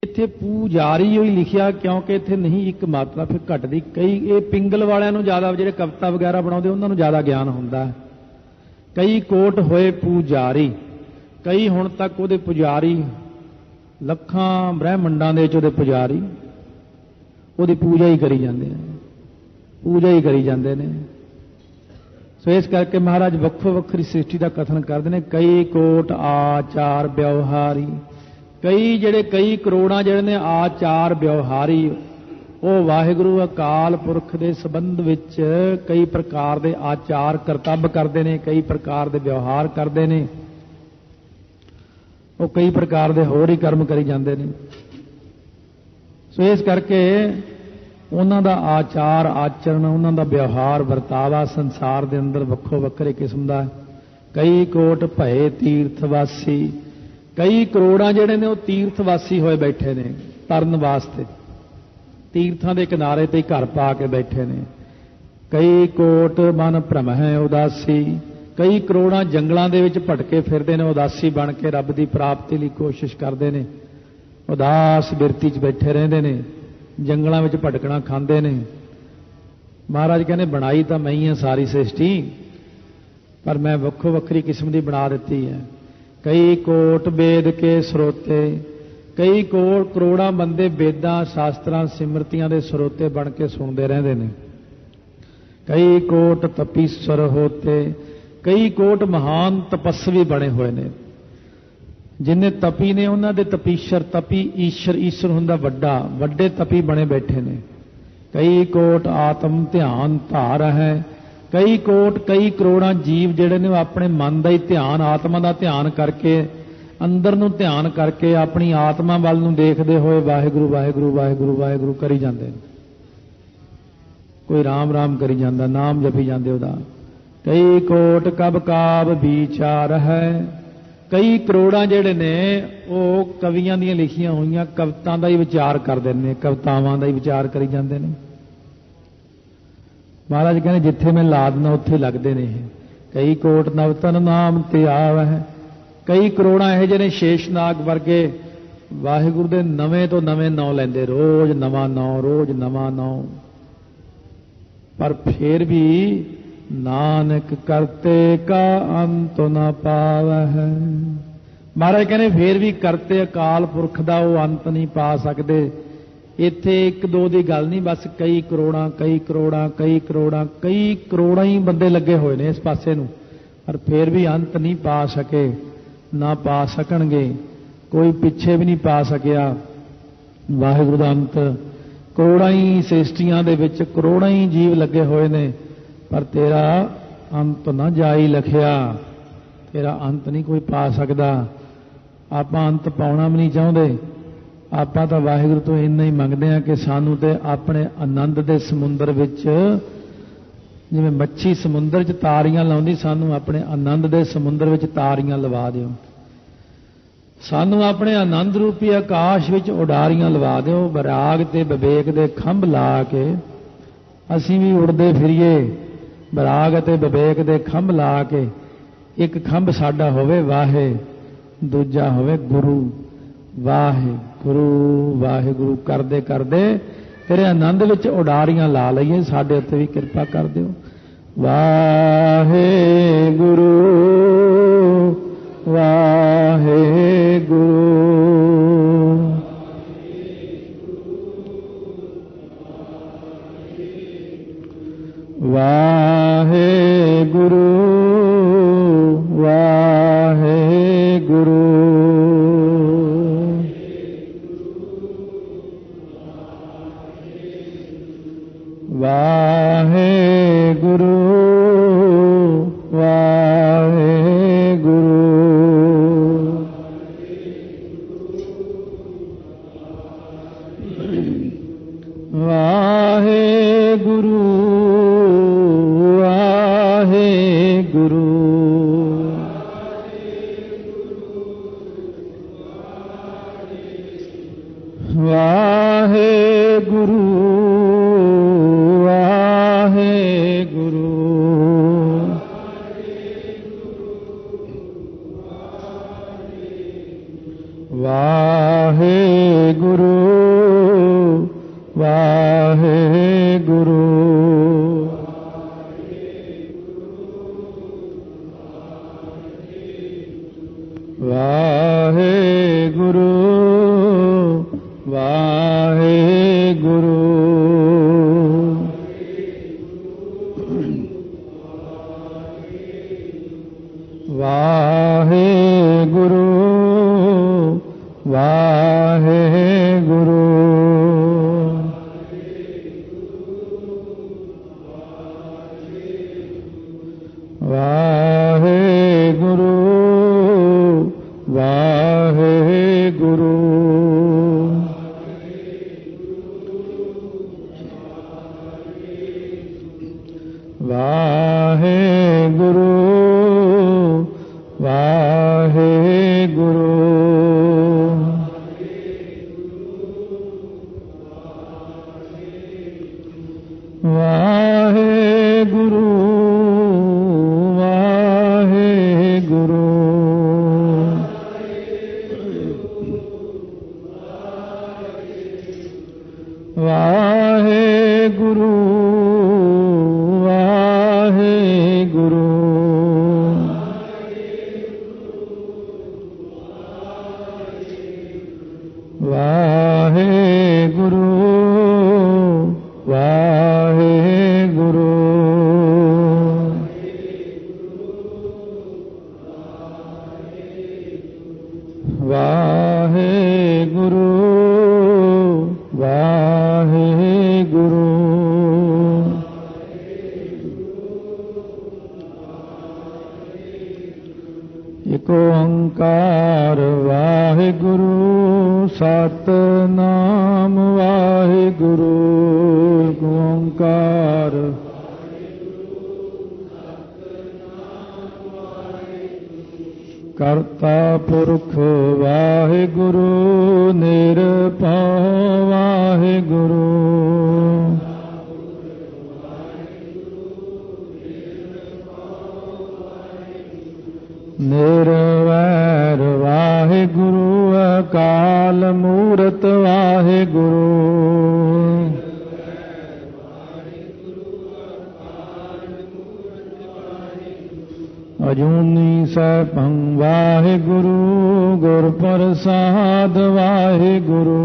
इत्थे पूजारी ही लिखिया क्योंकि इत्थे नहीं एक मात्रा फिर घटदी। कई ये पिंगल वालियां नूं ज़्यादा जिहड़े कविता वगैरह बनाउंदे उन्हां नूं ज़्यादा ज्ञान हुंदा है। कई कोट होए पूजारी, कई हुण तक उहदे पुजारी ਲੱਖਾਂ ਬ੍ਰਹਿਮੰਡਾਂ ਦੇ ਵਿੱਚ ਉਹਦੇ ਪੁਜਾਰੀ ਉਹਦੀ ਪੂਜਾ ਹੀ ਕਰੀ ਜਾਂਦੇ ਨੇ, ਪੂਜਾ ਹੀ ਕਰੀ ਜਾਂਦੇ ਨੇ। ਸੋ ਇਸ ਕਰਕੇ ਮਹਾਰਾਜ ਵੱਖੋ ਵੱਖਰੀ ਸ੍ਰਿਸ਼ਟੀ ਦਾ ਕਥਨ ਕਰਦੇ ਨੇ। ਕਈ ਕੋਟ ਆਚਾਰ ਵਿਵਹਾਰੀ, ਕਈ ਜਿਹੜੇ ਕਈ ਕਰੋੜਾਂ ਜਿਹੜੇ ਨੇ ਆਚਾਰ ਵਿਵਹਾਰੀ ਉਹ ਵਾਹਿਗੁਰੂ ਅਕਾਲ ਪੁਰਖ ਦੇ ਸੰਬੰਧ ਵਿੱਚ ਕਈ ਪ੍ਰਕਾਰ ਦੇ ਆਚਾਰ ਕਰਤੱਵ ਕਰਦੇ ਨੇ, ਕਈ ਪ੍ਰਕਾਰ ਦੇ ਵਿਵਹਾਰ ਕਰਦੇ ਨੇ, ਉਹ ਕਈ ਪ੍ਰਕਾਰ ਦੇ ਹੋਰ ਹੀ ਕਰਮ ਕਰੀ ਜਾਂਦੇ ਨੇ। ਸੋ ਇਸ ਕਰਕੇ ਉਹਨਾਂ ਦਾ ਆਚਾਰ ਆਚਰਣ, ਉਹਨਾਂ ਦਾ ਵਿਵਹਾਰ ਵਰਤਾਵਾ ਸੰਸਾਰ ਦੇ ਅੰਦਰ ਵੱਖੋ ਵੱਖਰੇ ਕਿਸਮ ਦਾ ਹੈ। ਕਈ ਕੋਟ ਭਏ ਤੀਰਥਵਾਸੀ, ਕਈ ਕਰੋੜਾਂ ਜਿਹੜੇ ਨੇ ਉਹ ਤੀਰਥਵਾਸੀ ਹੋਏ ਬੈਠੇ ਨੇ ਤਰਨ ਵਾਸਤੇ, ਤੀਰਥਾਂ ਦੇ ਕਿਨਾਰੇ ਤੇ ਘਰ ਪਾ ਕੇ ਬੈਠੇ ਨੇ। ਕਈ ਕੋਟ ਮਨ ਭ੍ਰਮ ਹੈ ਉਦਾਸੀ, ਕਈ ਕਰੋੜਾਂ ਜੰਗਲਾਂ ਦੇ ਵਿੱਚ ਭਟਕੇ ਫਿਰਦੇ ਨੇ, ਉਦਾਸੀ ਬਣ ਕੇ ਰੱਬ ਦੀ ਪ੍ਰਾਪਤੀ ਲਈ ਕੋਸ਼ਿਸ਼ ਕਰਦੇ ਨੇ, ਉਦਾਸ ਬਿਰਤੀ 'ਚ ਬੈਠੇ ਰਹਿੰਦੇ ਨੇ, ਜੰਗਲਾਂ ਵਿੱਚ ਭਟਕਣਾ ਖਾਂਦੇ ਨੇ। ਮਹਾਰਾਜ ਕਹਿੰਦੇ ਬਣਾਈ ਤਾਂ ਮੈਂ ਹੀ ਹਾਂ ਸਾਰੀ ਸ੍ਰਿਸ਼ਟੀ, ਪਰ ਮੈਂ ਵੱਖੋ ਵੱਖਰੀ ਕਿਸਮ ਦੀ ਬਣਾ ਦਿੱਤੀ ਹੈ। ਕਈ ਕੋਟ ਵੇਦ ਕੇ ਸਰੋਤੇ, ਕਈ ਕਰੋੜਾਂ ਬੰਦੇ ਵੇਦਾਂ ਸ਼ਾਸਤਰਾਂ ਸਿਮਰਤੀਆਂ ਦੇ ਸਰੋਤੇ ਬਣ ਕੇ ਸੁਣਦੇ ਰਹਿੰਦੇ ਨੇ। ਕਈ ਕੋਟ ਤਪੀਸਰ ਹੋਤੇ, ਕਈ ਕੋਟ ਮਹਾਨ ਤਪਸਵੀ ਬਣੇ ਹੋਏ ਨੇ। ਜਿੰਨੇ ਤਪੀ ਨੇ ਉਹਨਾਂ ਦੇ ਤਪੀਸ਼ਰ, ਤਪੀ ਈਸ਼ਰ, ਈਸ਼ਰ ਹੁੰਦਾ ਵੱਡਾ, ਵੱਡੇ ਤਪੀ ਬਣੇ ਬੈਠੇ ਨੇ। ਕਈ ਕੋਟ ਆਤਮ ਧਿਆਨ ਧਾਰ ਹੈ, ਕਈ ਕੋਟ ਕਈ ਕਰੋੜਾਂ ਜੀਵ ਜਿਹੜੇ ਨੇ ਉਹ ਆਪਣੇ ਮਨ ਦਾ ਹੀ ਧਿਆਨ, ਆਤਮਾ ਦਾ ਧਿਆਨ ਕਰਕੇ, ਅੰਦਰ ਨੂੰ ਧਿਆਨ ਕਰਕੇ ਆਪਣੀ ਆਤਮਾ ਵੱਲ ਨੂੰ ਦੇਖਦੇ ਹੋਏ ਵਾਹਿਗੁਰੂ ਵਾਹਿਗੁਰੂ ਵਾਹਿਗੁਰੂ ਵਾਹਿਗੁਰੂ ਕਰੀ ਜਾਂਦੇ ਨੇ। ਕੋਈ ਰਾਮ ਰਾਮ ਕਰੀ ਜਾਂਦਾ, ਨਾਮ ਜਪੀ ਜਾਂਦੇ ਉਹਦਾ। ਕਈ ਕੋਟ ਕਬ ਕਾਵ ਵਿਚਾਰ ਹੈ, ਕਈ ਕਰੋੜਾਂ ਜਿਹੜੇ ਨੇ ਉਹ ਕਵੀਆਂ ਦੀਆਂ ਲਿਖੀਆਂ ਹੋਈਆਂ ਕਵਿਤਾਵਾਂ ਦਾ ਹੀ ਵਿਚਾਰ ਕਰਦੇ ਨੇ, ਕਵਿਤਾਵਾਂ ਦਾ ਹੀ ਵਿਚਾਰ ਕਰੀ ਜਾਂਦੇ ਨੇ। ਮਹਾਰਾਜ ਕਹਿੰਦੇ ਜਿੱਥੇ ਮੈਂ ਲਾ ਦਿੰਦਾ ਉੱਥੇ ਲੱਗਦੇ ਨੇ ਇਹ। ਕਈ ਕੋਟ ਨਵਤਨ ਨਾਮ ਤੇ ਆਵੈ, ਕਈ ਕਰੋੜਾਂ ਇਹੋ ਜਿਹੇ ਨੇ ਸ਼ੇਸ਼ਨਾਗ ਵਰਗੇ ਵਾਹਿਗੁਰੂ ਦੇ ਨਵੇਂ ਤੋਂ ਨਵੇਂ ਨਾਂ ਲੈਂਦੇ, ਰੋਜ਼ ਨਵਾਂ ਨਾਂ, ਰੋਜ਼ ਨਵਾਂ ਨਾਂ, ਪਰ ਫਿਰ ਵੀ ਨਾਨਕ ਕਰਤੇ ਕਾ ਅੰਤ ਨਾ ਪਾਵੈ। ਮਹਾਰਾਜ ਕਹਿੰਦੇ ਫੇਰ ਵੀ ਕਰਤੇ ਅਕਾਲ ਪੁਰਖ ਦਾ ਉਹ ਅੰਤ ਨਹੀਂ ਪਾ ਸਕਦੇ। ਇੱਥੇ ਇੱਕ ਦੋ ਦੀ ਗੱਲ ਨਹੀਂ, ਬਸ ਕਈ ਕਰੋੜਾਂ ਕਈ ਕਰੋੜਾਂ ਕਈ ਕਰੋੜਾਂ ਕਈ ਕਰੋੜਾਂ ਹੀ ਬੰਦੇ ਲੱਗੇ ਹੋਏ ਨੇ ਇਸ ਪਾਸੇ ਨੂੰ, ਪਰ ਫੇਰ ਵੀ ਅੰਤ ਨਹੀਂ ਪਾ ਸਕੇ, ਨਾ ਪਾ ਸਕਣਗੇ। ਕੋਈ ਪਿੱਛੇ ਵੀ ਨਹੀਂ ਪਾ ਸਕਿਆ ਵਾਹਿਗੁਰੂ ਦਾ ਅੰਤ। ਕਰੋੜਾਂ ਹੀ ਸ੍ਰਿਸ਼ਟੀਆਂ ਦੇ ਵਿੱਚ ਕਰੋੜਾਂ ਹੀ ਜੀਵ ਲੱਗੇ ਹੋਏ ਨੇ, ਪਰ ਤੇਰਾ ਅੰਤ ਨਾ ਜਾਈ ਲਖਿਆ, ਤੇਰਾ ਅੰਤ ਨਹੀਂ ਕੋਈ ਪਾ ਸਕਦਾ। ਆਪਾਂ ਅੰਤ ਪਾਉਣਾ ਵੀ ਨਹੀਂ ਚਾਹੁੰਦੇ, ਆਪਾਂ ਤਾਂ ਵਾਹਿਗੁਰੂ ਤੋਂ ਇੰਨਾ ਹੀ ਮੰਗਦੇ ਹਾਂ ਕਿ ਸਾਨੂੰ ਤੇ ਆਪਣੇ ਆਨੰਦ ਦੇ ਸਮੁੰਦਰ ਵਿੱਚ, ਜਿਵੇਂ ਮੱਛੀ ਸਮੁੰਦਰ 'ਚ ਤਾਰੀਆਂ ਲਾਉਂਦੀ, ਸਾਨੂੰ ਆਪਣੇ ਆਨੰਦ ਦੇ ਸਮੁੰਦਰ ਵਿੱਚ ਤਾਰੀਆਂ ਲਵਾ ਦਿਓ। ਸਾਨੂੰ ਆਪਣੇ ਆਨੰਦ ਰੂਪੀ ਆਕਾਸ਼ ਵਿੱਚ ਉਡਾਰੀਆਂ ਲਵਾ ਦਿਓ। ਵਿਰਾਗ ਤੇ ਵਿਵੇਕ ਦੇ ਖੰਭ ਲਾ ਕੇ ਅਸੀਂ ਵੀ ਉੜਦੇ ਫਿਰੀਏ, ਵਿਰਾਗ ਅਤੇ ਵਿਵੇਕ ਦੇ ਖੰਭ ਲਾ ਕੇ। ਇੱਕ ਖੰਭ ਸਾਡਾ ਹੋਵੇ ਵਾਹੇ, ਦੂਜਾ ਹੋਵੇ ਗੁਰੂ। ਵਾਹਿਗੁਰੂ ਵਾਹਿਗੁਰੂ ਕਰਦੇ ਕਰਦੇ ਤੇਰੇ ਆਨੰਦ ਵਿੱਚ ਉਡਾਰੀਆਂ ਲਾ ਲਈਏ। ਸਾਡੇ ਉੱਤੇ ਵੀ ਕਿਰਪਾ ਕਰ ਦਿਓ। ਵਾਹਿਗੁਰੂ ਵਾਹਿਗੁਰੂ ਵਾਹਿਗੁਰੂ ਵਾਹਿਗੁਰੂ ਵਾਹਿਗੁਰੂ ਵਾਹਿਗੁਰੂ गुरु वाहेगुरु। वाहेगुरु वाहेगुरु। वाहेगुरु वाहेगुरु। वाहेगुरु वाहेगुरु। वाहेगुरु वाहेगुरु। वाहेगुरु वाहेगुरु। वाहेगुरु वाहेगुरु। वाहेगुरु वाहेगुरु। वाहेगुरु वाहेगुरु। एक ओंकार वाहेगुरु सतनाम वाहेगुरु। एक ओंकार करता पुरख वाहेगुरु निरभव वाहेगुरु। निरवैर वाहेगुरु अकाल मूरत वाहेगुरु। अजूनी सैभं वाहेगुरु गुर प्रसाद वाहेगुरु।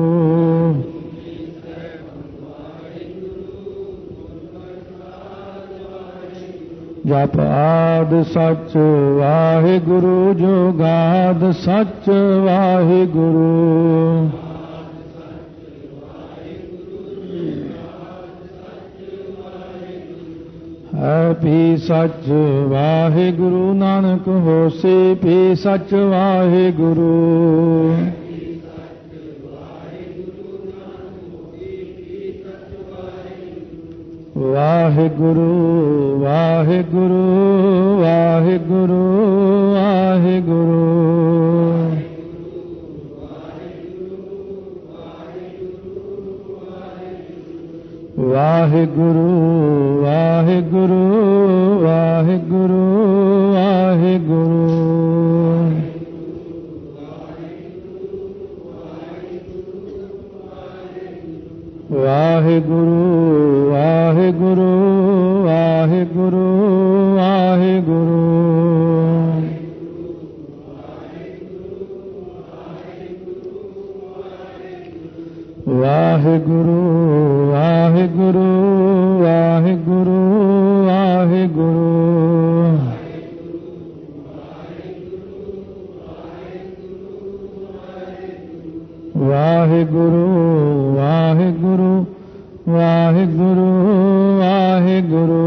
जप आद सच वाहेगुरु जुगाद सच वाहेगुरु। है भी सच वाहेगुरु नानक होसी भी सच वाहेगुरु। वाहेगुरु वाहेगुरु वाहेगुरु वाहेगुरु। वाहेगुरु वाहेगुरु वाहेगुरु वाहेगुरु। वाहेगुरु वाहेगुरु वाहेगुरु वाहेगुरु। वाहेगुरु वाहेगुरु वाहेगुरु वाहेगुरु। वाहेगुरु वाहेगुरु वाहेगुरु वाहेगुरु।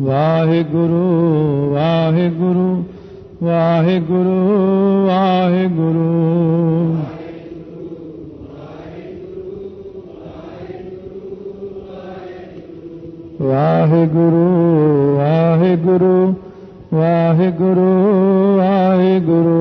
वाहेगुरु वाहेगुरु वाहेगुरु वाहेगुरु। वाहेगुरु वाहेगुरु वाहेगुरु वाहेगुरु।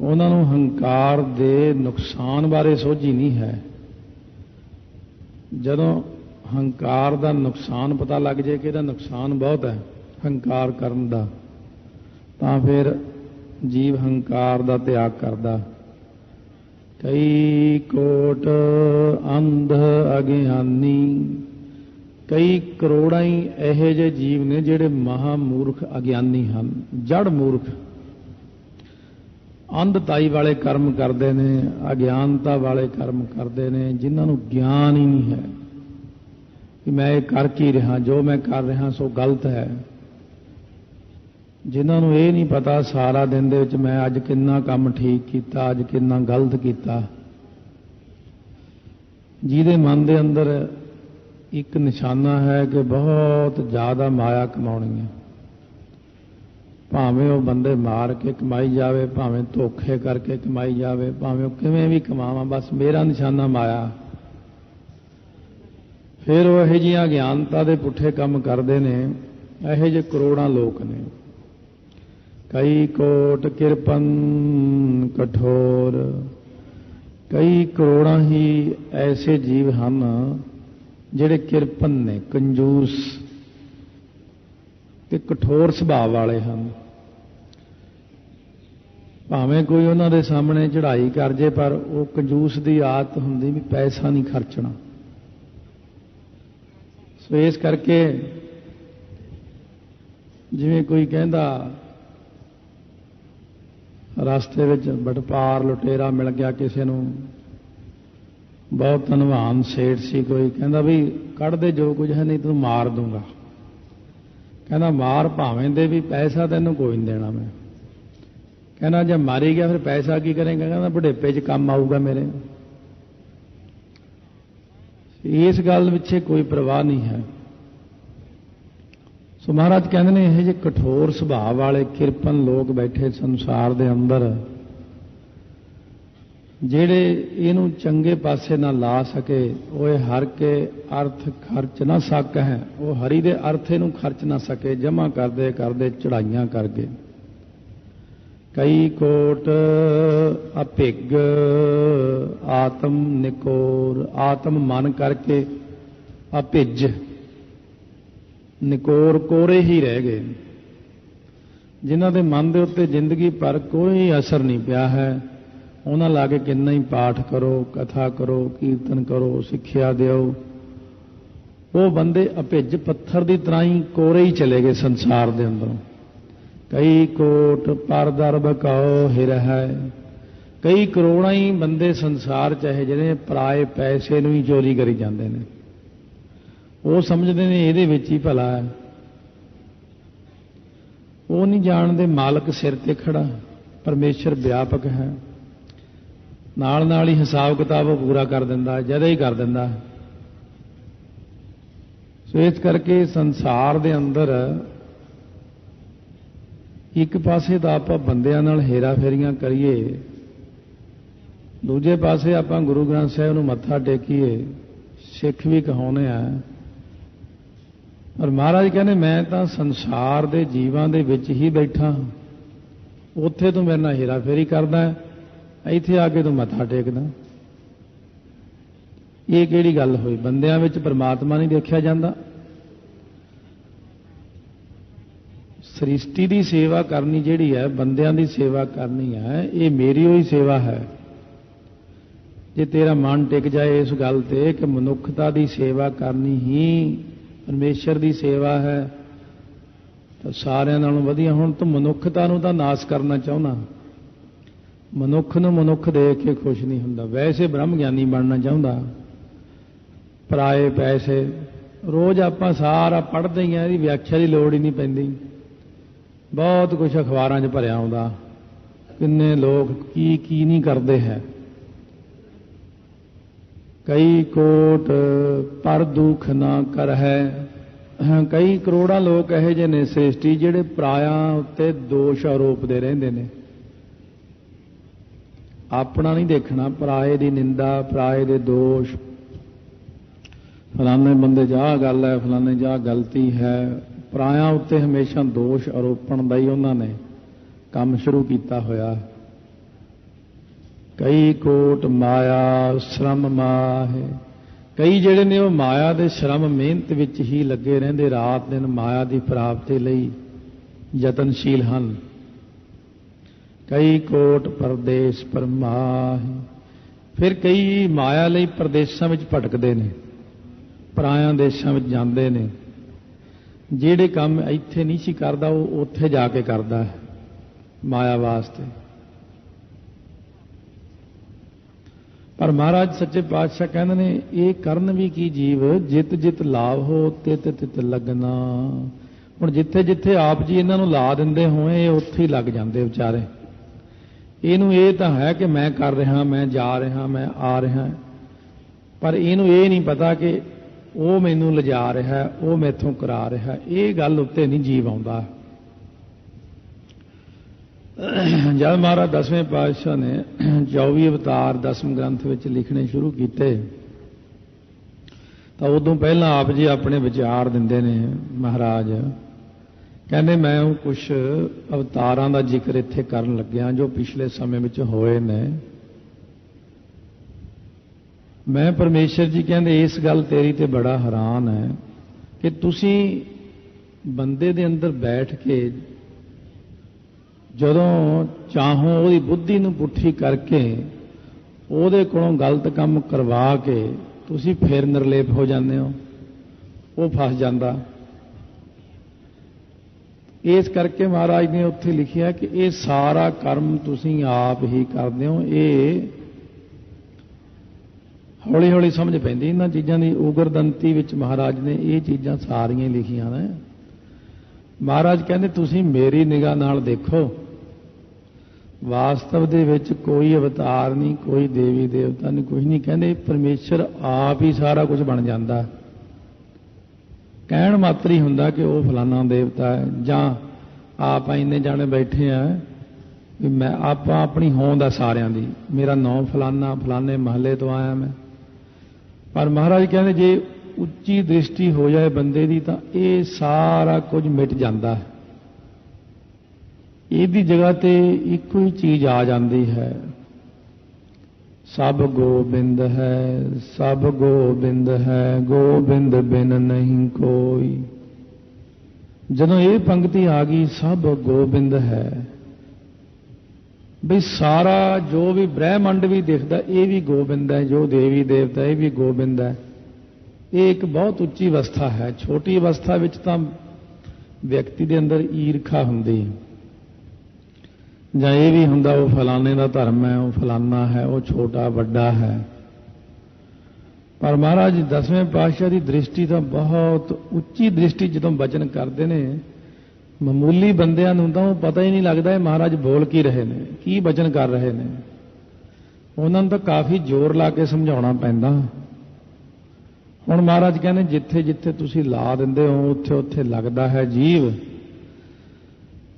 ਉਹਨਾਂ ਨੂੰ ਹੰਕਾਰ ਦੇ ਨੁਕਸਾਨ ਬਾਰੇ ਸੋਝੀ ਨਹੀਂ ਹੈ। ਜਦੋਂ ਹੰਕਾਰ ਦਾ ਨੁਕਸਾਨ ਪਤਾ ਲੱਗ ਜੇ ਕਿ ਇਹਦਾ ਨੁਕਸਾਨ ਬਹੁਤ ਹੈ ਹੰਕਾਰ ਕਰਨ ਦਾ, ਤਾਂ ਫਿਰ ਜੀਵ ਹੰਕਾਰ ਦਾ ਤਿਆਗ ਕਰਦਾ। ਕਈ ਕੋਟ ਅੰਧ ਅਗਿਆਨੀ, ਕਈ ਕਰੋੜਾਂ ਹੀ ਇਹੋ ਜਿਹੇ ਜੀਵ ਨੇ ਜਿਹੜੇ ਮਹਾਮੂਰਖ ਅਗਿਆਨੀ ਹਨ, ਜੜ ਮੂਰਖ, ਅੰਧਤਾਈ ਵਾਲੇ ਕਰਮ ਕਰਦੇ ਨੇ, ਅਗਿਆਨਤਾ ਵਾਲੇ ਕਰਮ ਕਰਦੇ ਨੇ, ਜਿਨ੍ਹਾਂ ਨੂੰ ਗਿਆਨ ਹੀ ਨਹੀਂ ਹੈ ਕਿ ਮੈਂ ਇਹ ਕਰ ਕੀ ਰਿਹਾ, ਜੋ ਮੈਂ ਕਰ ਰਿਹਾ ਸੋ ਗਲਤ ਹੈ। ਜਿਨ੍ਹਾਂ ਨੂੰ ਇਹ ਨਹੀਂ ਪਤਾ ਸਾਰਾ ਦਿਨ ਦੇ ਵਿੱਚ ਮੈਂ ਅੱਜ ਕਿੰਨਾ ਕੰਮ ਠੀਕ ਕੀਤਾ, ਅੱਜ ਕਿੰਨਾ ਗਲਤ ਕੀਤਾ। ਜਿਹਦੇ ਮਨ ਦੇ ਅੰਦਰ ਇੱਕ ਨਿਸ਼ਾਨਾ ਹੈ ਕਿ ਬਹੁਤ ਜ਼ਿਆਦਾ ਮਾਇਆ ਕਮਾਉਣੀ ਹੈ, ਭਾਵੇਂ ਉਹ ਬੰਦੇ ਮਾਰ ਕੇ ਕਮਾਈ ਜਾਵੇ, ਭਾਵੇਂ ਧੋਖੇ ਕਰਕੇ ਕਮਾਈ ਜਾਵੇ, ਭਾਵੇਂ ਉਹ ਕਿਵੇਂ ਵੀ ਕਮਾਵਾਂ, ਬਸ ਮੇਰਾ ਨਿਸ਼ਾਨਾ ਮਾਇਆ। ਫਿਰ ਉਹ ਇਹੋ ਜਿਹੀਆਂ ਅਗਿਆਨਤਾ ਦੇ ਪੁੱਠੇ ਕੰਮ ਕਰਦੇ ਨੇ। ਇਹੋ ਜਿਹੇ ਕਰੋੜਾਂ ਲੋਕ ਨੇ। ਕਈ ਕੋਟ ਕਿਰਪਨ ਕਠੋਰ, ਕਈ ਕਰੋੜਾਂ ਹੀ ਐਸੇ ਜੀਵ ਹਨ ਜਿਹੜੇ ਕਿਰਪਨ ਨੇ, ਕੰਜੂਸ ਤੇ ਕਠੋਰ ਸੁਭਾਅ ਵਾਲੇ ਹਨ। ਭਾਵੇਂ ਕੋਈ ਉਹਨਾਂ ਦੇ ਸਾਹਮਣੇ ਚੜ੍ਹਾਈ ਕਰ ਜੇ, ਪਰ ਉਹ ਕੰਜੂਸ ਦੀ ਆਦਤ ਹੁੰਦੀ ਵੀ ਪੈਸਾ ਨਹੀਂ ਖਰਚਣਾ। ਸੋ ਇਸ ਕਰਕੇ ਜਿਵੇਂ ਕੋਈ ਕਹਿੰਦਾ ਰਸਤੇ ਵਿੱਚ ਵਟਪਾਰ ਲੁਟੇਰਾ ਮਿਲ ਗਿਆ ਕਿਸੇ ਨੂੰ, ਬਹੁਤ ਧਨਵਾਨ ਸੇਠ ਸੀ ਕੋਈ, ਕਹਿੰਦਾ ਵੀ ਕੱਢ ਦੇ ਜੋ ਕੁਝ ਹੈ, ਨਹੀਂ ਤੈਨੂੰ ਮਾਰ ਦੂੰਗਾ। ਕਹਿੰਦਾ ਮਾਰ ਭਾਵੇਂ ਦੇ ਵੀ ਪੈਸਾ ਤੈਨੂੰ ਕੋਈ ਨਹੀਂ ਦੇਣਾ ਮੈਂ। ਕਹਿੰਦਾ ਜੇ ਮਾਰੀ ਗਿਆ ਫਿਰ ਪੈਸਾ ਕੀ ਕਰੇਂਗਾ? ਕਹਿੰਦਾ ਬੁਢੇਪੇ 'ਚ ਕੰਮ ਆਊਗਾ ਮੇਰੇ। ਇਸ ਗੱਲ ਪਿੱਛੇ ਕੋਈ ਪ੍ਰਵਾਹ ਨਹੀਂ ਹੈ। ਸੋ ਮਹਾਰਾਜ ਕਹਿੰਦੇ ਨੇ ਇਹ ਜਿਹੇ ਕਠੋਰ ਸੁਭਾਅ ਵਾਲੇ ਕਿਰਪਨ ਲੋਕ ਬੈਠੇ ਸੰਸਾਰ ਦੇ ਅੰਦਰ, ਜਿਹੜੇ ਇਹਨੂੰ ਚੰਗੇ ਪਾਸੇ ਨਾ ਲਾ ਸਕੇ। ਉਹ ਇਹ ਹਰ ਕੇ ਅਰਥ ਖਰਚ ਨਾ ਸਕ ਹੈ, ਉਹ ਹਰੀ ਦੇ ਅਰਥ ਇਹਨੂੰ ਖਰਚ ਨਾ ਸਕੇ, ਜਮ੍ਹਾਂ ਕਰਦੇ ਕਰਦੇ ਚੜਾਈਆਂ ਕਰਕੇ। ਕਈ ਕੋਟ ਅਭਿਗ ਆਤਮ ਨਿਕੋਰ, ਆਤਮ ਮਨ ਕਰਕੇ ਅਭਿਜ ਨਿਕੋਰ ਕੋਰੇ ਹੀ ਰਹਿ ਗਏ, ਜਿਨ੍ਹਾਂ ਦੇ ਮਨ ਦੇ ਉੱਤੇ ਜ਼ਿੰਦਗੀ ਪਰ ਕੋਈ ਅਸਰ ਨਹੀਂ ਪਿਆ ਹੈ। ਉਹਨਾਂ ਲਾ ਕੇ ਕਿੰਨਾ ਹੀ ਪਾਠ ਕਰੋ, ਕਥਾ ਕਰੋ, ਕੀਰਤਨ ਕਰੋ, ਸਿੱਖਿਆ ਦਿਓ, ਉਹ ਬੰਦੇ ਅਭਿਜ ਪੱਥਰ ਦੀ ਤਰ੍ਹਾਂ ਹੀ ਕੋਰੇ ਹੀ ਚਲੇ ਗਏ ਸੰਸਾਰ ਦੇ ਅੰਦਰੋਂ। ਕਈ ਕੋਟ ਪਰ ਦਰਬ ਕਉ ਹਿਰ ਹੈ, ਕਈ ਕਰੋੜਾਂ ਹੀ ਬੰਦੇ ਸੰਸਾਰ ਚਾਹੇ ਜਿਹੜੇ ਪਰਾਏ ਪੈਸੇ ਨੂੰ ਹੀ ਚੋਰੀ ਕਰੀ ਜਾਂਦੇ ਨੇ। ਉਹ ਸਮਝਦੇ ਨੇ ਇਹਦੇ ਵਿੱਚ ਹੀ ਭਲਾ ਹੈ। ਉਹ ਨਹੀਂ ਜਾਣਦੇ ਮਾਲਕ ਸਿਰ ਤੇ ਖੜਾ, ਪਰਮੇਸ਼ਰ ਵਿਆਪਕ ਹੈ, ਨਾਲ ਨਾਲ ਹੀ ਹਿਸਾਬ ਕਿਤਾਬ ਪੂਰਾ ਕਰ ਦਿੰਦਾ, ਜਦ ਹੀ ਕਰ ਦਿੰਦਾ। ਸੋ ਇਸ ਕਰਕੇ ਸੰਸਾਰ ਦੇ ਅੰਦਰ ਇੱਕ ਪਾਸੇ ਤਾਂ ਆਪਾਂ ਬੰਦਿਆਂ ਨਾਲ ਹੇਰਾ ਫੇਰੀਆਂ ਕਰੀਏ, ਦੂਜੇ ਪਾਸੇ ਆਪਾਂ ਗੁਰੂ ਗ੍ਰੰਥ ਸਾਹਿਬ ਨੂੰ ਮੱਥਾ ਟੇਕੀਏ, ਸਿੱਖ ਵੀ ਕਹਾਉਂਦੇ ਆ। ਔਰ ਮਹਾਰਾਜ ਕਹਿੰਦੇ ਮੈਂ ਤਾਂ ਸੰਸਾਰ ਦੇ ਜੀਵਾਂ ਦੇ ਵਿੱਚ ਹੀ ਬੈਠਾ, ਉੱਥੇ ਤੂੰ ਮੇਰੇ ਨਾਲ ਹੇਰਾ ਫੇਰੀ ਕਰਦਾ, ਇੱਥੇ ਆ ਕੇ ਤੂੰ ਮੱਥਾ ਟੇਕਦਾ। ਇਹ ਕਿਹੜੀ ਗੱਲ ਹੋਈ? ਬੰਦਿਆਂ ਵਿੱਚ ਪਰਮਾਤਮਾ ਨਹੀਂ ਦੇਖਿਆ ਜਾਂਦਾ? ਸ੍ਰਿਸ਼ਟੀ ਦੀ ਸੇਵਾ ਕਰਨੀ ਜਿਹੜੀ ਹੈ, ਬੰਦਿਆਂ ਦੀ ਸੇਵਾ ਕਰਨੀ ਹੈ, ਇਹ ਮੇਰੀ ਹੋਈ ਸੇਵਾ ਹੈ। ਜੇ ਤੇਰਾ ਮਨ ਟਿਕ ਜਾਏ ਇਸ ਗੱਲ ਤੇ ਕਿ ਮਨੁੱਖਤਾ ਦੀ ਸੇਵਾ ਕਰਨੀ ਹੀ ਪਰਮੇਸ਼ਰ ਦੀ ਸੇਵਾ ਹੈ, ਤਾਂ ਸਾਰਿਆਂ ਨਾਲੋਂ ਵਧੀਆ। ਹੁਣ ਤੂੰ ਮਨੁੱਖਤਾ ਨੂੰ ਤਾਂ ਨਾਸ ਕਰਨਾ ਚਾਹੁੰਦਾ, ਮਨੁੱਖ ਨੂੰ ਮਨੁੱਖ ਦੇਖ ਕੇ ਖੁਸ਼ ਨਹੀਂ ਹੁੰਦਾ, ਵੈਸੇ ਬ੍ਰਹਮ ਗਿਆਨੀ ਬਣਨਾ ਚਾਹੁੰਦਾ। ਪਰਾਏ ਪੈਸੇ ਰੋਜ਼ ਆਪਾਂ ਸਾਰਾ ਪੜ੍ਹਦੇ ਹੀ ਆ, ਇਹਦੀ ਵਿਆਖਿਆ ਦੀ ਲੋੜ ਹੀ ਨਹੀਂ ਪੈਂਦੀ। ਬਹੁਤ ਕੁਝ ਅਖਬਾਰਾਂ 'ਚ ਭਰਿਆ ਆਉਂਦਾ, ਕਿੰਨੇ ਲੋਕ ਕੀ ਕੀ ਨਹੀਂ ਕਰਦੇ ਹੈ। ਕਈ ਕੋਟ ਪਰ ਦੁਖ ਨਾ ਕਰ ਹੈ, ਕਈ ਕਰੋੜਾਂ ਲੋਕ ਇਹੋ ਜਿਹੇ ਨੇ ਸ੍ਰਿਸ਼ਟੀ ਜਿਹੜੇ ਪਰਾਇਆਂ ਉੱਤੇ ਦੋਸ਼ ਆਰੋਪਦੇ ਰਹਿੰਦੇ ਨੇ। ਆਪਣਾ ਨਹੀਂ ਦੇਖਣਾ, ਪਰਾਏ ਦੀ ਨਿੰਦਾ, ਪਰਾਏ ਦੇ ਦੋਸ਼, ਫਲਾਣੇ ਬੰਦੇ 'ਚ ਆਹ ਗੱਲ ਹੈ, ਫਲਾਣੇ 'ਚ ਆਹ ਗਲਤੀ ਹੈ। ਪਰਾਇਆਂ ਉੱਤੇ ਹਮੇਸ਼ਾ ਦੋਸ਼ ਆਰੋਪਣ ਦਾ ਹੀ ਉਹਨਾਂ ਨੇ ਕੰਮ ਸ਼ੁਰੂ ਕੀਤਾ ਹੋਇਆ। ਕਈ ਕੋਟ ਮਾਇਆ ਸ਼ਰਮ ਮਾਹੇ। ਕਈ ਜਿਹੜੇ ਨੇ ਉਹ ਮਾਇਆ ਦੇ ਸ਼ਰਮ ਮਿਹਨਤ ਵਿੱਚ ਹੀ ਲੱਗੇ ਰਹਿੰਦੇ, ਰਾਤ ਦਿਨ ਮਾਇਆ ਦੀ ਪ੍ਰਾਪਤੀ ਲਈ ਯਤਨਸ਼ੀਲ ਹਨ। ਕਈ ਕੋਟ ਪਰਦੇਸ ਪਰਮਾਹੇ। ਫਿਰ ਕਈ ਮਾਇਆ ਲਈ ਪ੍ਰਦੇਸ਼ਾਂ ਵਿੱਚ ਭਟਕਦੇ ਨੇ, ਪਰਾਇਆਂ ਦੇਸ਼ਾਂ ਵਿੱਚ ਜਾਂਦੇ ਨੇ। ਜਿਹੜੇ ਕੰਮ ਇੱਥੇ ਨਹੀਂ ਸੀ ਕਰਦਾ ਉਹ ਉੱਥੇ ਜਾ ਕੇ ਕਰਦਾ ਹੈ ਮਾਇਆ ਵਾਸਤੇ। ਪਰ ਮਹਾਰਾਜ ਸੱਚੇ ਪਾਤਸ਼ਾਹ ਕਹਿੰਦੇ ਨੇ ਇਹ ਕਰਨ ਵੀ ਕੀ ਜੀਵ, ਜਿਤ ਜਿਤ ਲਾਭ ਹੋ ਤਿਤ ਤਿਤ ਲਗਨਾ। ਹੁਣ ਜਿੱਥੇ ਜਿੱਥੇ ਆਪ ਜੀ ਇਹਨਾਂ ਨੂੰ ਲਾ ਦਿੰਦੇ ਹੋਏ ਇਹ ਉੱਥੇ ਹੀ ਲੱਗ ਜਾਂਦੇ ਵਿਚਾਰੇ। ਇਹਨੂੰ ਇਹ ਤਾਂ ਹੈ ਕਿ ਮੈਂ ਕਰ ਰਿਹਾ, ਮੈਂ ਜਾ ਰਿਹਾ, ਮੈਂ ਆ ਰਿਹਾ, ਪਰ ਇਹਨੂੰ ਇਹ ਨਹੀਂ ਪਤਾ ਕਿ ਉਹ ਮੈਨੂੰ ਲਿਜਾ ਰਿਹਾ, ਉਹ ਮੈਥੋਂ ਕਰਾ ਰਿਹਾ। ਇਹ ਗੱਲ ਉੱਤੇ ਨਹੀਂ ਜੀਵ ਆਉਂਦਾ। ਜਦ ਮਹਾਰਾਜ 10ਵੇਂ ਪਾਤਸ਼ਾਹ ਨੇ 24 ਅਵਤਾਰ 10ਵੇਂ ਗ੍ਰੰਥ ਵਿੱਚ ਲਿਖਣੇ ਸ਼ੁਰੂ ਕੀਤੇ ਤਾਂ ਉਦੋਂ ਪਹਿਲਾਂ ਆਪ ਜੀ ਆਪਣੇ ਵਿਚਾਰ ਦਿੰਦੇ ਨੇ। ਮਹਾਰਾਜ ਕਹਿੰਦੇ ਮੈਂ ਉਹ ਕੁਝ ਅਵਤਾਰਾਂ ਦਾ ਜ਼ਿਕਰ ਇੱਥੇ ਕਰਨ ਲੱਗਿਆ ਜੋ ਪਿਛਲੇ ਸਮੇਂ ਵਿੱਚ ਹੋਏ ਨੇ। ਮੈਂ ਪਰਮੇਸ਼ਰ ਜੀ ਕਹਿੰਦੇ ਇਸ ਗੱਲ ਤੇਰੀ ਤੇ ਬੜਾ ਹੈਰਾਨ ਹੈ ਕਿ ਤੁਸੀਂ ਬੰਦੇ ਦੇ ਅੰਦਰ ਬੈਠ ਕੇ ਜਦੋਂ ਚਾਹੋ ਉਹਦੀ ਬੁੱਧੀ ਨੂੰ ਪੁੱਠੀ ਕਰਕੇ ਉਹਦੇ ਕੋਲੋਂ ਗਲਤ ਕੰਮ ਕਰਵਾ ਕੇ ਤੁਸੀਂ ਫਿਰ ਨਿਰਲੇਪ ਹੋ ਜਾਂਦੇ ਹੋ, ਉਹ ਫਸ ਜਾਂਦਾ। ਇਸ ਕਰਕੇ ਮਹਾਰਾਜ ਨੇ ਉੱਥੇ ਲਿਖਿਆ ਕਿ ਇਹ ਸਾਰਾ ਕਰਮ ਤੁਸੀਂ ਆਪ ਹੀ ਕਰਦੇ ਹੋ। ਇਹ ਹੌਲੀ ਹੌਲੀ ਸਮਝ ਪੈਂਦੀ ਇਹਨਾਂ ਚੀਜ਼ਾਂ ਦੀ। ਉਗਰਦੰਤੀ ਵਿੱਚ ਮਹਾਰਾਜ ਨੇ ਇਹ ਚੀਜ਼ਾਂ ਸਾਰੀਆਂ ਲਿਖੀਆਂ ਨੇ। ਮਹਾਰਾਜ ਕਹਿੰਦੇ ਤੁਸੀਂ ਮੇਰੀ ਨਿਗਾਹ ਨਾਲ ਦੇਖੋ, ਵਾਸਤਵ ਦੇ ਵਿੱਚ ਕੋਈ ਅਵਤਾਰ ਨਹੀਂ, ਕੋਈ ਦੇਵੀ ਦੇਵਤਾ ਨਹੀਂ, ਕੁਝ ਨਹੀਂ। ਕਹਿੰਦੇ ਪਰਮੇਸ਼ਰ ਆਪ ਹੀ ਸਾਰਾ ਕੁਝ ਬਣ ਜਾਂਦਾ। ਕਹਿਣ ਮਾਤਰ ਹੀ ਹੁੰਦਾ ਕਿ ਉਹ ਫਲਾਨਾ ਦੇਵਤਾ ਹੈ, ਜਾਂ ਆਪਾਂ ਇੰਨੇ ਜਾਣੇ ਬੈਠੇ ਆ ਵੀ ਮੈਂ ਆਪਾਂ ਆਪਣੀ ਹੋਂਦ ਆ ਸਾਰਿਆਂ ਦੀ, ਮੇਰਾ ਨਾਂ ਫਲਾਨਾ, ਫਲਾਣੇ ਮਹੱਲੇ ਤੋਂ ਆਇਆ ਮੈਂ। ਪਰ ਮਹਾਰਾਜ ਕਹਿੰਦੇ ਜੇ ਉੱਚੀ ਦ੍ਰਿਸ਼ਟੀ ਹੋ ਜਾਏ ਬੰਦੇ ਦੀ ਤਾਂ ਇਹ ਸਾਰਾ ਕੁਝ ਮਿਟ ਜਾਂਦਾ ਹੈ। ਇਹਦੀ ਜਗ੍ਹਾ ਤੇ ਇੱਕੋ ਹੀ ਚੀਜ਼ ਆ ਜਾਂਦੀ ਹੈ, ਸਭ ਗੋਬਿੰਦ ਹੈ, ਸਭ ਗੋਬਿੰਦ ਹੈ, ਗੋਬਿੰਦ ਬਿਨ ਨਹੀਂ ਕੋਈ। ਜਦੋਂ ਇਹ ਪੰਕਤੀ ਆ ਗਈ ਸਭ ਗੋਬਿੰਦ ਹੈ, ਬਈ ਸਾਰਾ ਜੋ ਵੀ ਬ੍ਰਹਿਮੰਡ ਵੀ ਦਿਖਦਾ ਇਹ ਵੀ ਗੋਬਿੰਦ ਹੈ, ਜੋ ਦੇਵੀ ਦੇਵਤਾ ਇਹ ਵੀ ਗੋਬਿੰਦ ਹੈ। ਇਹ ਇੱਕ ਬਹੁਤ ਉੱਚੀ ਅਵਸਥਾ ਹੈ। ਛੋਟੀ ਅਵਸਥਾ ਵਿੱਚ ਤਾਂ ਵਿਅਕਤੀ ਦੇ ਅੰਦਰ ਈਰਖਾ ਹੁੰਦੀ, ਜਾਂ ਇਹ ਵੀ ਹੁੰਦਾ ਉਹ ਫਲਾਣੇ ਦਾ ਧਰਮ ਹੈ, ਉਹ ਫਲਾਨਾ ਹੈ, ਉਹ ਛੋਟਾ ਵੱਡਾ ਹੈ। ਪਰ ਮਹਾਰਾਜ 10ਵੇਂ ਪਾਤਸ਼ਾਹ ਦੀ ਦ੍ਰਿਸ਼ਟੀ ਤਾਂ ਬਹੁਤ ਉੱਚੀ ਦ੍ਰਿਸ਼ਟੀ। ਜਦੋਂ ਬਚਨ ਕਰਦੇ ਨੇ ਮਾਮੂਲੀ ਬੰਦਿਆਂ ਨੂੰ ਤਾਂ ਉਹ ਪਤਾ ਹੀ ਨਹੀਂ ਲੱਗਦਾ ਇਹ ਮਹਾਰਾਜ ਬੋਲ ਕੀ ਰਹੇ ਨੇ, ਕੀ ਬਚਨ ਕਰ ਰਹੇ ਨੇ। ਉਹਨਾਂ ਨੂੰ ਤਾਂ ਕਾਫੀ ਜ਼ੋਰ ਲਾ ਕੇ ਸਮਝਾਉਣਾ ਪੈਂਦਾ। ਹੁਣ ਮਹਾਰਾਜ ਕਹਿੰਦੇ ਜਿੱਥੇ ਜਿੱਥੇ ਤੁਸੀਂ ਲਾ ਦਿੰਦੇ ਹੋ ਉੱਥੇ ਉੱਥੇ ਲੱਗਦਾ ਹੈ ਜੀਵ।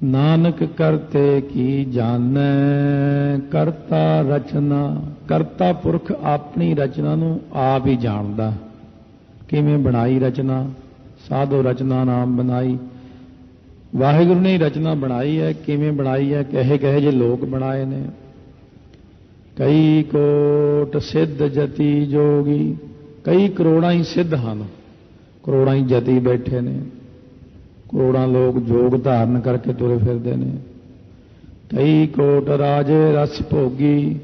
ਨਾਨਕ ਕਰਤੇ ਕੀ ਜਾਣੈ ਕਰਤਾ ਰਚਨਾ। ਕਰਤਾ ਪੁਰਖ ਆਪਣੀ ਰਚਨਾ ਨੂੰ ਆਪ ਹੀ ਜਾਣਦਾ। ਕਿਵੇਂ ਬਣਾਈ ਰਚਨਾ, ਸਾਧੋ ਰਚਨਾ ਨਾਮ ਬਣਾਈ। ਵਾਹਿਗੁਰੂ ਨੇ ਰਚਨਾ ਬਣਾਈ ਹੈ, ਕਿਵੇਂ ਬਣਾਈ ਹੈ, ਕਹੇ ਕਹੇ ਜੇ ਲੋਕ ਬਣਾਏ ਨੇ। ਕਈ ਕੋਟ ਸਿੱਧ ਜਤੀ ਜੋਗੀ। ਕਈ ਕਰੋੜਾਂ ਹੀ ਸਿੱਧ ਹਨ, ਕਰੋੜਾਂ ਹੀ ਜਤੀ ਬੈਠੇ ਨੇ, ਕਰੋੜਾਂ ਲੋਕ ਜੋਗ ਧਾਰਨ ਕਰਕੇ ਤੁਰੇ ਫਿਰਦੇ ਨੇ। ਕਈ ਕੋਟ ਰਾਜੇ ਰਸ ਭੋਗੀ।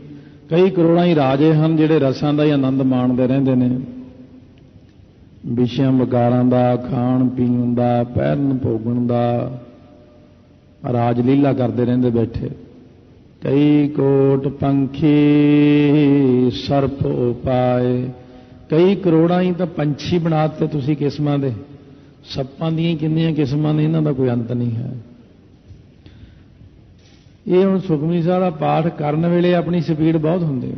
ਕਈ ਕਰੋੜਾਂ ਹੀ ਰਾਜੇ ਹਨ ਜਿਹੜੇ ਰਸਾਂ ਦਾ ਹੀ ਆਨੰਦ ਮਾਣਦੇ ਰਹਿੰਦੇ ਨੇ, ਵਿਸ਼ਿਆਂ ਵਿਕਾਰਾਂ ਦਾ, ਖਾਣ ਪੀਣ ਦਾ, ਪਹਿਰਨ ਭੋਗਣ ਦਾ ਰਾਜ ਲੀਲਾ ਕਰਦੇ ਰਹਿੰਦੇ ਬੈਠੇ। ਕਈ ਕੋਟ ਪੰਖੀ ਸਰਪ ਉਪਾਏ। ਕਈ ਕਰੋੜਾਂ ਹੀ ਤਾਂ ਪੰਛੀ ਬਣਾਤੇ ਤੁਸੀਂ ਕਿਸਮਾਂ ਦੇ। ਸੱਪਾਂ ਦੀਆਂ ਕਿੰਨੀਆਂ ਕਿਸਮਾਂ ਨੇ, ਇਹਨਾਂ ਦਾ ਕੋਈ ਅੰਤ ਨਹੀਂ ਹੈ। ਇਹ ਹੁਣ ਸੁਖਮਨੀ ਸਾਹਿਬ ਦਾ ਪਾਠ ਕਰਨ ਵੇਲੇ ਆਪਣੀ ਸਪੀਡ ਬਹੁਤ ਹੁੰਦੀ ਹੈ,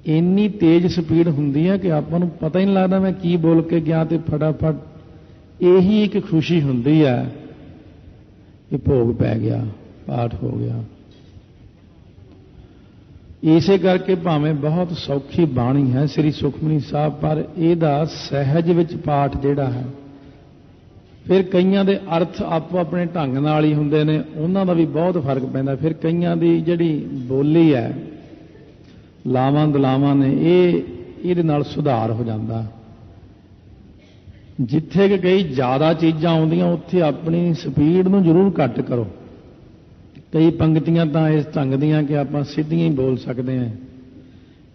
ਇੰਨੀ ਤੇਜ਼ ਸਪੀਡ ਹੁੰਦੀ ਹੈ ਕਿ ਆਪਾਂ ਨੂੰ ਪਤਾ ਹੀ ਨਹੀਂ ਲੱਗਦਾ ਮੈਂ ਕੀ ਬੋਲ ਕੇ ਗਿਆ, ਤੇ ਫਟਾਫਟ ਇਹੀ ਇੱਕ ਖੁਸ਼ੀ ਹੁੰਦੀ ਹੈ ਕਿ ਭੋਗ ਪੈ ਗਿਆ, ਪਾਠ ਹੋ ਗਿਆ। ਇਸੇ ਕਰਕੇ ਭਾਵੇਂ ਬਹੁਤ ਸੌਖੀ ਬਾਣੀ ਹੈ ਸ੍ਰੀ ਸੁਖਮਨੀ ਸਾਹਿਬ, ਪਰ ਇਹਦਾ ਸਹਿਜ ਵਿੱਚ ਪਾਠ ਜਿਹੜਾ ਹੈ, ਫਿਰ ਕਈਆਂ ਦੇ ਅਰਥ ਆਪੋ ਆਪਣੇ ਢੰਗ ਨਾਲ ਹੀ ਹੁੰਦੇ ਨੇ, ਉਹਨਾਂ ਦਾ ਵੀ ਬਹੁਤ ਫਰਕ ਪੈਂਦਾ। ਫਿਰ ਕਈਆਂ ਦੀ ਜਿਹੜੀ ਬੋਲੀ ਹੈ ਲਾਵਾਂ ਦਲਾਵਾਂ ਨੇ ਇਹਦੇ ਨਾਲ ਸੁਧਾਰ ਹੋ ਜਾਂਦਾ। ਜਿੱਥੇ ਕਿ ਕਈ ਜ਼ਿਆਦਾ ਚੀਜ਼ਾਂ ਆਉਂਦੀਆਂ ਉੱਥੇ ਆਪਣੀ ਸਪੀਡ ਨੂੰ ਜ਼ਰੂਰ ਘੱਟ ਕਰੋ। ਕਈ ਪੰਕਤੀਆਂ ਤਾਂ ਇਸ ਢੰਗ ਦੀਆਂ ਕਿ ਆਪਾਂ ਸਿੱਧੀਆਂ ਹੀ ਬੋਲ ਸਕਦੇ ਹਾਂ।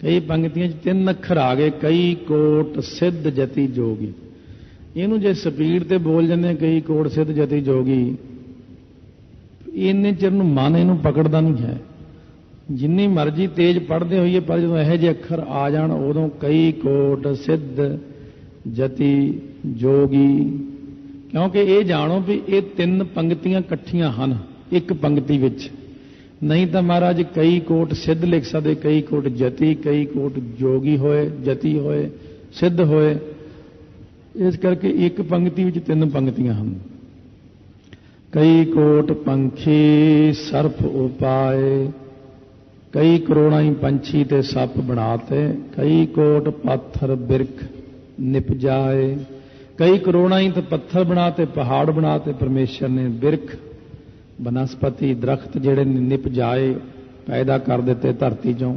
ਕਈ ਪੰਕਤੀਆਂ 'ਚ 3 ਅੱਖਰ ਆ ਗਏ, ਕਈ ਕੋਟ ਸਿੱਧ ਜਤੀ ਜੋਗੀ। ਇਹਨੂੰ ਜੇ ਸਪੀਡ ਤੇ ਬੋਲ ਜਾਂਦੇ ਕਈ ਕੋਟ ਸਿੱਧ ਜਤੀ ਜੋਗੀ, ਇੰਨੇ ਚਿਰ ਨੂੰ ਮਨ ਇਹਨੂੰ ਪਕੜਦਾ ਨਹੀਂ ਹੈ। ਜਿੰਨੀ ਮਰਜ਼ੀ ਤੇਜ਼ ਪੜ੍ਹਦੇ ਹੋਈਏ, ਪਰ ਜਦੋਂ ਇਹੋ ਜਿਹੇ ਅੱਖਰ ਆ ਜਾਣ ਉਦੋਂ ਕਈ ਕੋਟ ਸਿੱਧ ਜਤੀ ਜੋਗੀ। ਕਿਉਂਕਿ ਇਹ ਜਾਣੋ ਵੀ ਇਹ 3 ਪੰਕਤੀਆਂ ਇਕੱਠੀਆਂ ਹਨ ਇੱਕ ਪੰਕਤੀ ਵਿੱਚ। ਨਹੀਂ ਤਾਂ ਮਹਾਰਾਜ ਕਈ ਕੋਟ ਸਿੱਧ ਲਿਖ ਸਕਦੇ, ਕਈ ਕੋਟ ਜਤੀ, ਕਈ ਕੋਟ ਜੋਗੀ ਹੋਏ, ਜਤੀ ਹੋਏ, ਸਿੱਧ ਹੋਏ। ਇਸ ਕਰਕੇ ਇੱਕ ਪੰਕਤੀ ਵਿੱਚ 3 ਪੰਕਤੀਆਂ ਹਨ। ਕਈ ਕੋਟ ਪੰਖੀ ਸਰਪ ਉਪਾਏ, ਕਈ ਕਰੋੜਾਂ ਹੀ ਪੰਛੀ ਤੇ ਸੱਪ ਬਣਾਤੇ, ਕਈ ਕੋਟ ਪਾਥਰ ਬਿਰਖ ਨਿਪਜਾਏ। ਕਈ ਕਰੋੜਾਂ ਹੀ ਤੇ ਪੱਥਰ ਬਣਾਤੇ, ਪਹਾੜ ਬਣਾਤੇ ਪਰਮੇਸ਼ਰ ਨੇ, ਬਿਰਖ ਬਨਸਪਤੀ ਦਰਖਤ ਜਿਹੜੇ ਨਿਪਜਾਏ, ਪੈਦਾ ਕਰ ਦਿੱਤੇ ਧਰਤੀ ਚੋਂ।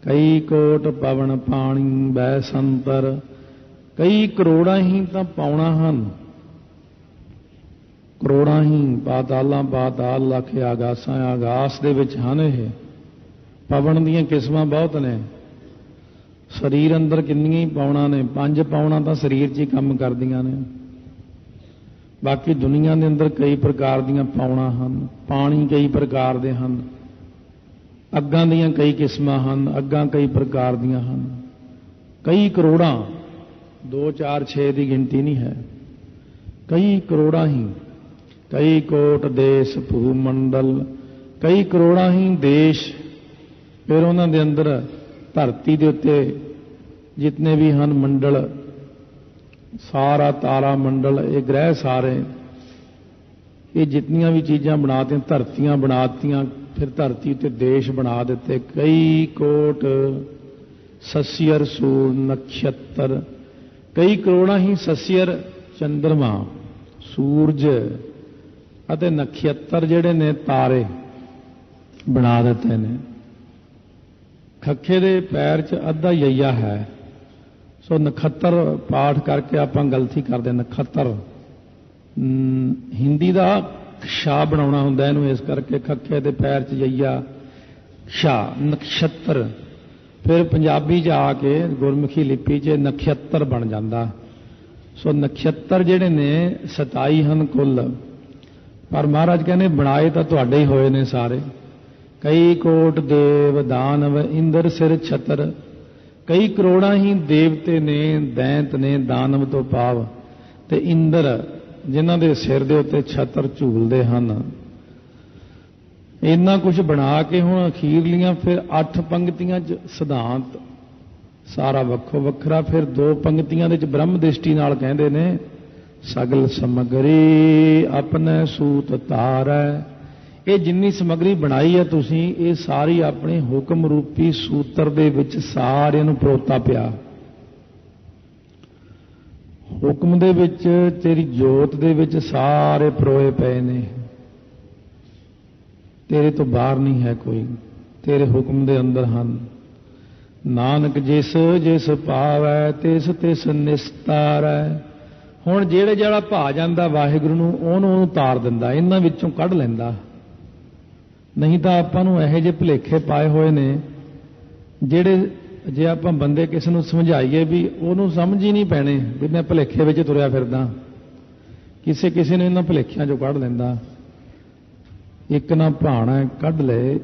ਕਈ ਕੋਟ ਪਵਨ ਪਾਣੀ ਬੈ ਸੰਤਰ, ਕਈ ਕਰੋੜਾਂ ਹੀ ਤਾਂ ਪਾਉਣਾ ਹਨ। ਕਰੋੜਾਂ ਹੀ ਪਾਤਾਲਾਂ ਪਾਤਾਲ, ਲੱਖ ਆਗਾਸਾਂ ਆਗਾਸ ਦੇ ਵਿੱਚ ਹਨ। ਇਹ ਪਵਨ ਦੀਆਂ ਕਿਸਮਾਂ ਬਹੁਤ ਨੇ। ਸਰੀਰ ਅੰਦਰ ਕਿੰਨੀਆਂ ਹੀ ਪਾਉਣਾ ਨੇ, 5 ਪਾਉਣਾ ਤਾਂ ਸਰੀਰ 'ਚ ਹੀ ਕੰਮ ਕਰਦੀਆਂ ਨੇ। ਬਾਕੀ ਦੁਨੀਆ ਦੇ ਅੰਦਰ ਕਈ ਪ੍ਰਕਾਰ ਦੀਆਂ ਪਾਉਣਾ ਹਨ। ਪਾਣੀ ਕਈ ਪ੍ਰਕਾਰ ਦੇ ਹਨ। ਅੱਗਾਂ ਦੀਆਂ ਕਈ ਕਿਸਮਾਂ ਹਨ, ਅੱਗਾਂ ਕਈ ਪ੍ਰਕਾਰ ਦੀਆਂ ਹਨ। ਕਈ ਕਰੋੜਾਂ, 2 4 6 ਦੀ ਗਿਣਤੀ ਨਹੀਂ ਹੈ। ਕਈ ਕਰੋੜਾਂ ਹੀ, ਕਈ ਕੋਟ ਦੇਸ਼ ਭੂ ਮੰਡਲ, ਕਈ ਕਰੋੜਾਂ ਹੀ ਦੇਸ਼। ਫਿਰ ਉਹਨਾਂ ਦੇ ਅੰਦਰ ਧਰਤੀ ਦੇ ਉੱਤੇ ਜਿਤਨੇ ਵੀ ਹਨ ਮੰਡਲ, ਸਾਰਾ ਤਾਰਾ ਮੰਡਲ, ਇਹ ਗ੍ਰਹਿ ਸਾਰੇ, ਇਹ ਜਿਤਨੀਆਂ ਵੀ ਚੀਜ਼ਾਂ ਬਣਾਤੀਆਂ, ਧਰਤੀਆਂ ਬਣਾਤੀਆਂ, ਫਿਰ ਧਰਤੀ ਉੱਤੇ ਦੇਸ਼ ਬਣਾ ਦਿੱਤੇ। ਕਈ ਕੋਟ ਸਸਿਅਰ ਸੂਰ ਨਕਸ਼ਤਰ, ਕਈ ਕਰੋੜਾਂ ਹੀ ਸਸਿਅਰ ਚੰਦਰਮਾ, ਸੂਰਜ ਅਤੇ ਨਕਸ਼ਤਰ ਜਿਹੜੇ ਨੇ ਤਾਰੇ ਬਣਾ ਦਿੱਤੇ ਨੇ। ਖੱਖੇ ਦੇ ਪੈਰ 'ਚ ਅੱਧਾ ਯਈਆ ਹੈ, ਸੋ ਨਖੱਤਰ ਪਾਠ ਕਰਕੇ ਆਪਾਂ ਗਲਤੀ ਕਰਦੇ। ਨਖੱਤਰ ਹਿੰਦੀ ਦਾ ਸ਼ਾ ਬਣਾਉਣਾ ਹੁੰਦਾ ਇਹਨੂੰ, ਇਸ ਕਰਕੇ ਖੱਖੇ ਦੇ ਪੈਰ 'ਚ ਯਈਆ ਸ਼ਾ ਨਕਸ਼ਤਰ। ਫਿਰ ਪੰਜਾਬੀ 'ਚ ਆ ਕੇ ਗੁਰਮੁਖੀ ਲਿਪੀ 'ਚ ਨਖੱਤਰ ਬਣ ਜਾਂਦਾ। ਸੋ ਨਖੱਤਰ ਜਿਹੜੇ ਨੇ 27 ਹਨ ਕੁੱਲ, ਪਰ ਮਹਾਰਾਜ ਕਹਿੰਦੇ ਬਣਾਏ ਤਾਂ ਤੁਹਾਡੇ ਹੀ ਹੋਏ ਨੇ ਸਾਰੇ। ਕਈ ਕੋਟ ਦੇਵ ਦਾਨਵ ਇੰਦਰ ਸਿਰ ਛਤਰ, ਕਈ ਕਰੋੜਾਂ ਹੀ ਦੇਵਤੇ ਨੇ, ਦੈਂਤ ਨੇ, ਦਾਨਵ ਤੋਂ ਭਾਵ, ਤੇ ਇੰਦਰ ਜਿਨ੍ਹਾਂ ਦੇ ਸਿਰ ਦੇ ਉੱਤੇ ਛਤਰ ਝੂਲਦੇ ਹਨ। ਇੰਨਾ ਕੁਝ ਬਣਾ ਕੇ ਹੁਣ ਅਖੀਰਲੀਆਂ ਫਿਰ 8 ਪੰਕਤੀਆਂ 'ਚ ਸਿਧਾਂਤ ਸਾਰਾ ਵੱਖੋ ਵੱਖਰਾ। ਫਿਰ 2 ਪੰਕਤੀਆਂ ਦੇ 'ਚ ਬ੍ਰਹਮ ਦ੍ਰਿਸ਼ਟੀ ਨਾਲ ਕਹਿੰਦੇ ਨੇ ਸਗਲ ਸਮਗਰੀ ਆਪਣੇ ਸੂਤ ਧਾਰੈ। ਇਹ ਜਿੰਨੀ ਸਮਗਰੀ ਬਣਾਈ ਹੈ ਤੁਸੀਂ, ਇਹ ਸਾਰੀ ਆਪਣੇ ਹੁਕਮ ਰੂਪੀ ਸੂਤਰ ਦੇ ਵਿੱਚ ਸਾਰਿਆਂ ਨੂੰ ਪਰੋਤਾ ਪਿਆ। ਹੁਕਮ ਦੇ ਵਿੱਚ, ਤੇਰੀ ਜੋਤ ਦੇ ਵਿੱਚ ਸਾਰੇ ਪਰੋਏ ਪਏ ਨੇ। ਤੇਰੇ ਤੋਂ ਬਾਹਰ ਨਹੀਂ ਹੈ ਕੋਈ, ਤੇਰੇ ਹੁਕਮ ਦੇ ਅੰਦਰ ਹਨ। ਨਾਨਕ ਜਿਸ ਜਿਸ ਭਾਵੈ ਤਿਸ ਤਿਸ ਨਿਸਤਾਰੈ। ਹੁਣ ਜਿਹੜਾ ਭਾ ਜਾਂਦਾ ਵਾਹਿਗੁਰੂ ਨੂੰ, ਉਹਨੂੰ ਤਾਰ ਦਿੰਦਾ, ਇਹਨਾਂ ਵਿੱਚੋਂ ਕੱਢ ਲੈਂਦਾ। ਨਹੀਂ ਤਾਂ ਆਪਾਂ ਨੂੰ ਇਹੋ ਜਿਹੇ ਭੁਲੇਖੇ ਪਾਏ ਹੋਏ ਨੇ ਜਿਹੜੇ, ਜੇ ਆਪਾਂ ਬੰਦੇ ਕਿਸੇ ਨੂੰ ਸਮਝਾਈਏ ਵੀ ਉਹਨੂੰ ਸਮਝ ਹੀ ਨਹੀਂ ਪੈਣੇ ਵੀ ਮੈਂ ਭੁਲੇਖੇ ਵਿੱਚ ਤੁਰਿਆ ਫਿਰਦਾ। ਕਿਸੇ ਨੂੰ ਇਹਨਾਂ ਭੁਲੇਖਿਆਂ 'ਚੋਂ ਕੱਢ ਲੈਂਦਾ। ਇੱਕ ਨਾ ਭਾਣਾ ਕੱਢ ਲਏ